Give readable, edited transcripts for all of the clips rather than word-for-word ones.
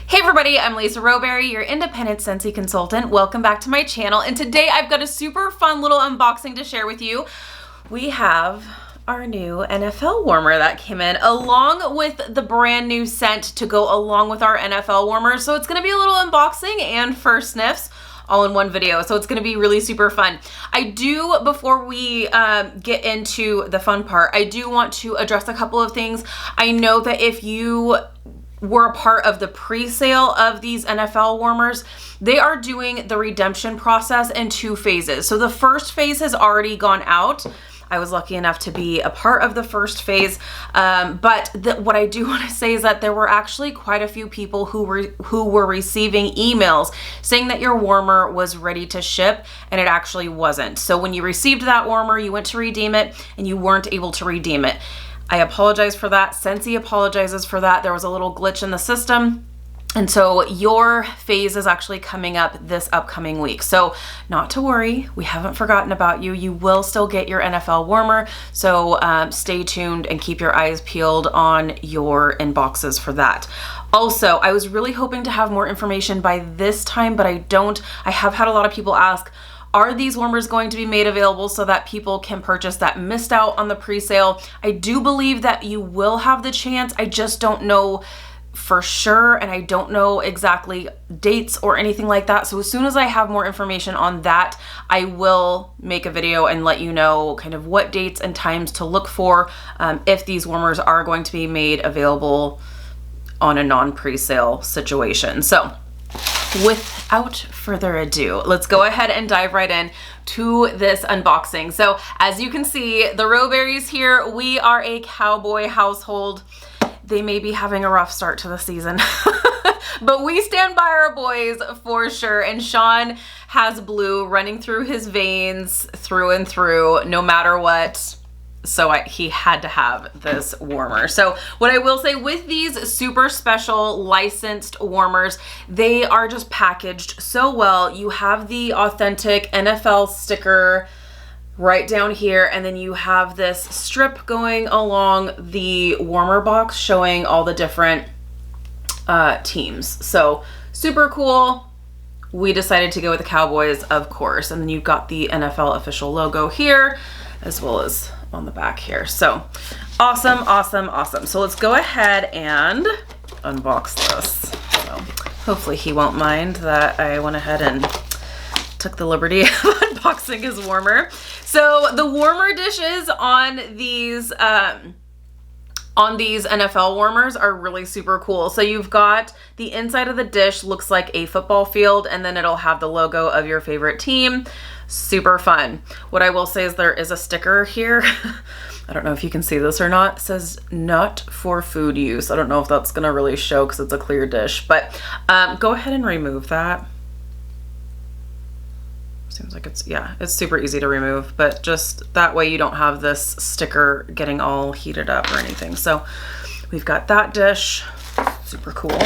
Hey everybody, I'm Lisa Rowberry, your independent Scentsy consultant. Welcome back to my channel, and today I've got a super fun little unboxing to share with you. We have our new NFL warmer that came in along with the brand new scent to go along with our NFL warmer. So it's gonna be a little unboxing and first sniffs all in one video. So it's gonna be really super fun. Before we get into the fun part, I do want to address a couple of things. I know that if you were a part of the pre-sale of these NFL warmers, they are doing the redemption process in 2 phases. So the first phase has already gone out. I was lucky enough to be a part of the first phase, but what I do want to say is that there were actually quite a few people who were receiving emails saying that your warmer was ready to ship, and it actually wasn't. So when you received that warmer, you went to redeem it, and you weren't able to redeem it. I apologize for that. Scentsy apologizes for that. There was a little glitch in the system. And so your phase is actually coming up this upcoming week. So not to worry, we haven't forgotten about you. You will still get your NFL warmer. So stay tuned and keep your eyes peeled on your inboxes for that. Also, I was really hoping to have more information by this time, but I don't. I have had a lot of people ask, are these warmers going to be made available so that people can purchase that missed out on the pre-sale? I do believe that you will have the chance. I just don't know for sure, and I don't know exactly dates or anything like that. So as soon as I have more information on that, I will make a video and let you know kind of what dates and times to look for if these warmers are going to be made available on a non-pre-sale situation. So without further ado, let's go ahead and dive right in to this unboxing. So as you can see, the Rowberries here, we are a cowboy household. They may be having a rough start to the season, but we stand by our boys for sure. And Sean has blue running through his veins through and through, no matter what. So he had to have this warmer. So what I will say with these super special licensed warmers, they are just packaged so well. You have the authentic NFL sticker right down here, and then you have this strip going along the warmer box showing all the different teams. So super cool. We decided to go with the Cowboys, of course, and then you've got the NFL official logo here as well as on the back here. So awesome, awesome, awesome. So let's go ahead and unbox this. So hopefully he won't mind that I went ahead and took the liberty of unboxing his warmer. So the warmer dishes on these NFL warmers are really super cool. So you've got the inside of the dish looks like a football field, and then it'll have the logo of your favorite team. Super fun. What I will say is there is a sticker here. I don't know if you can see this or not. It says not for food use. I don't know if that's gonna really show because it's a clear dish, but go ahead and remove that. Seems like it's super easy to remove, but just that way you don't have this sticker getting all heated up or anything. So we've got that dish, super cool.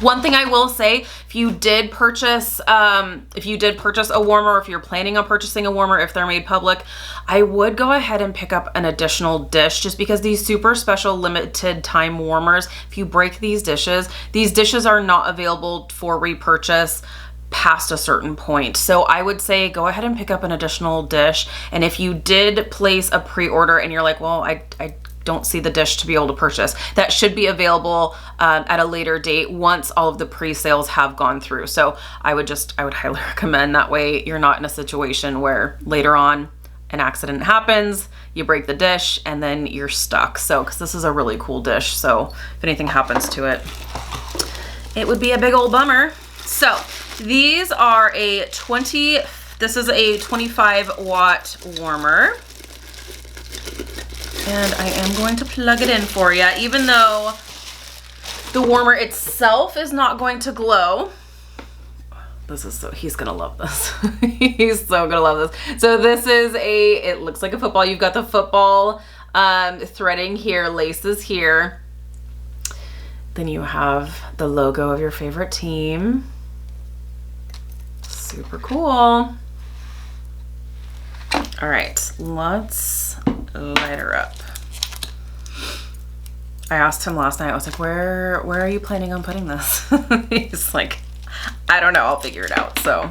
One thing I will say, if you did purchase a warmer, or if you're planning on purchasing a warmer, if they're made public, I would go ahead and pick up an additional dish, just because these super special limited time warmers, if you break these dishes are not available for repurchase past a certain point. So I would say go ahead and pick up an additional dish. And if you did place a pre-order and you're like, well, I don't see the dish to be able to purchase, that should be available at a later date once all of the pre-sales have gone through. So I would highly recommend, that way you're not in a situation where later on an accident happens, you break the dish, and then you're stuck. So, because this is a really cool dish, so if anything happens to it, it would be a big old bummer. So these are this is a 25 watt warmer, and I am going to plug it in for you, even though the warmer itself is not going to glow. He's gonna love this. He's so gonna love this. So this is it looks like a football. You've got the football threading here, laces here. Then you have the logo of your favorite team. Super cool. All right, let's light her up. I asked him last night, I was like, where are you planning on putting this? He's like, I don't know, I'll figure it out. So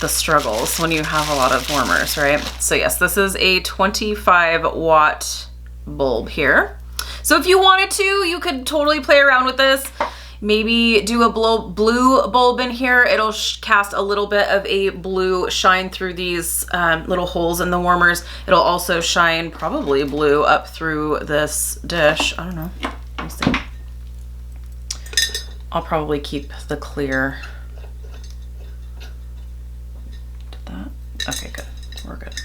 the struggles when you have a lot of warmers, right? So yes, this is a 25 watt bulb here. So if you wanted to, you could totally play around with this. Maybe do a blue bulb in here. It'll cast a little bit of a blue shine through these little holes in the warmers. It'll also shine probably blue up through this dish. I don't know. Let me see. I'll probably keep the clear. Did that? Okay, good. We're good.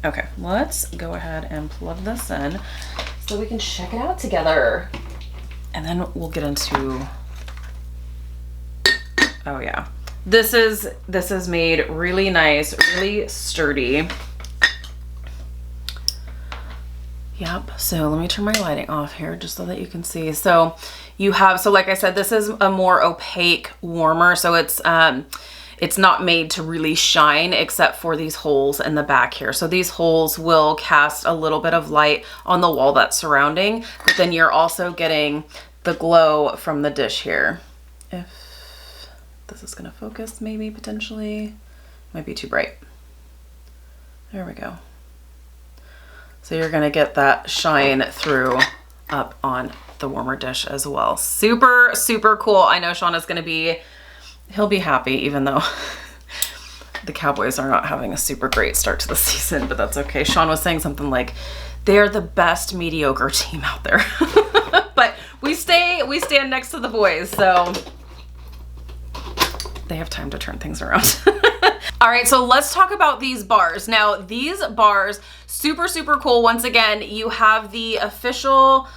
Okay, let's go ahead and plug this in so we can check it out together. And then we'll get into, oh yeah. This is made really nice, really sturdy. Yep, so let me turn my lighting off here just so that you can see. So you have, so like I said, this is a more opaque warmer. So it's not made to really shine except for these holes in the back here. So these holes will cast a little bit of light on the wall that's surrounding, but then you're also getting the glow from the dish here. If this is gonna focus, maybe potentially, might be too bright. There we go. So you're gonna get that shine through up on the warmer dish as well. Super, super cool. I know Sean is gonna be, he'll be happy even though the Cowboys are not having a super great start to the season, but that's okay. Sean was saying something like, they're the best mediocre team out there. But we stand next to the boys, so they have time to turn things around. All right, so let's talk about these bars. Now, these bars, super, super cool. Once again, you have the official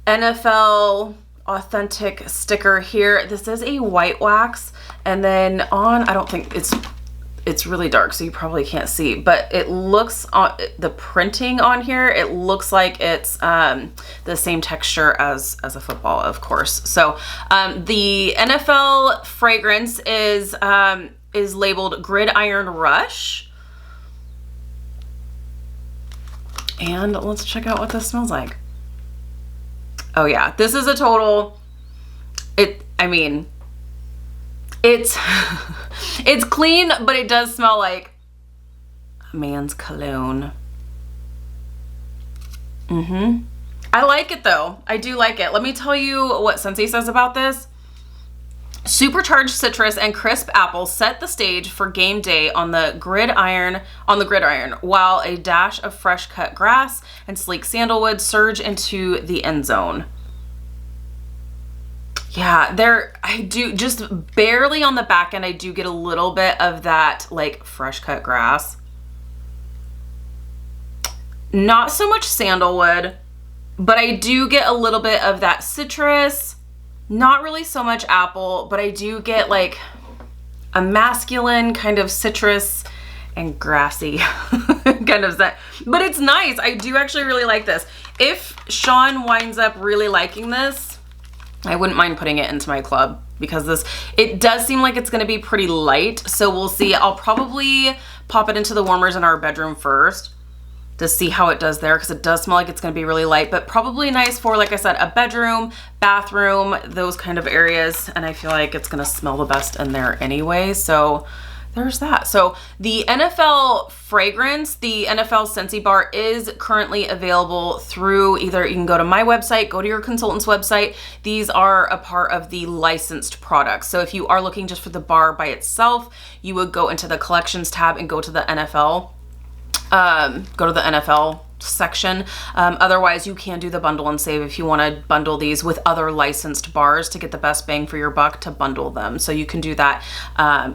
NFL authentic sticker here. This is a white wax, and then on, I don't think it's really dark, so you probably can't see, but it looks on the printing on here, it looks like it's the same texture as a football, of course. So the NFL fragrance is labeled Gridiron Rush. And let's check out what this smells like. Oh yeah, this is a total, it's it's clean, but it does smell like a man's cologne. I like it though. I do like it. Let me tell you what Scentsy says about this. Supercharged citrus and crisp apple set the stage for game day on the gridiron, while a dash of fresh cut grass and sleek sandalwood surge into the end zone. Yeah, I do just barely on the back end, I do get a little bit of that like fresh cut grass. Not so much sandalwood, but I do get a little bit of that citrus. Not really so much apple, but I do get like a masculine kind of citrus and grassy kind of scent. But it's nice. I do actually really like this. If Sean winds up really liking this, I wouldn't mind putting it into my club because it does seem like it's going to be pretty light. So we'll see. I'll probably pop it into the warmers in our bedroom first to see how it does there, because it does smell like it's going to be really light, but probably nice for, like I said, a bedroom, bathroom, those kind of areas. And I feel like it's going to smell the best in there anyway. So there's that. So the NFL fragrance, the NFL Scentsy Bar, is currently available through either, you can go to my website, go to your consultant's website. These are a part of the licensed products. So if you are looking just for the bar by itself, you would go into the collections tab and go to the NFL. Go to the NFL section. Otherwise, you can do the bundle and save if you want to bundle these with other licensed bars to get the best bang for your buck, to bundle them. So you can do that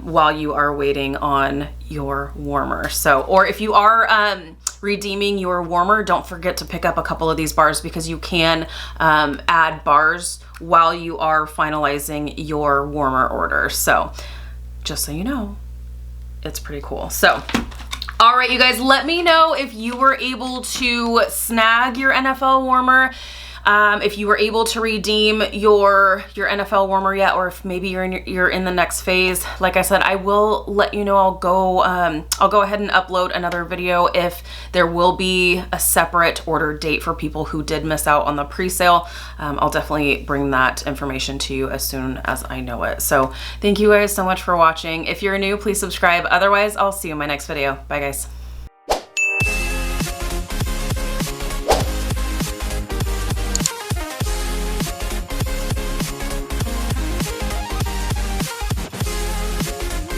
while you are waiting on your warmer. So, or if you are redeeming your warmer, don't forget to pick up a couple of these bars, because you can add bars while you are finalizing your warmer order. So just so you know, it's pretty cool. So all right, you guys, let me know if you were able to snag your NFL warmer. If you were able to redeem your NFL warmer yet, or if maybe you're in the next phase, like I said, I will let you know. I'll go ahead and upload another video if there will be a separate order date for people who did miss out on the pre-sale. I'll definitely bring that information to you as soon as I know it. So thank you guys so much for watching. If you're new, please subscribe. Otherwise, I'll see you in my next video. Bye guys.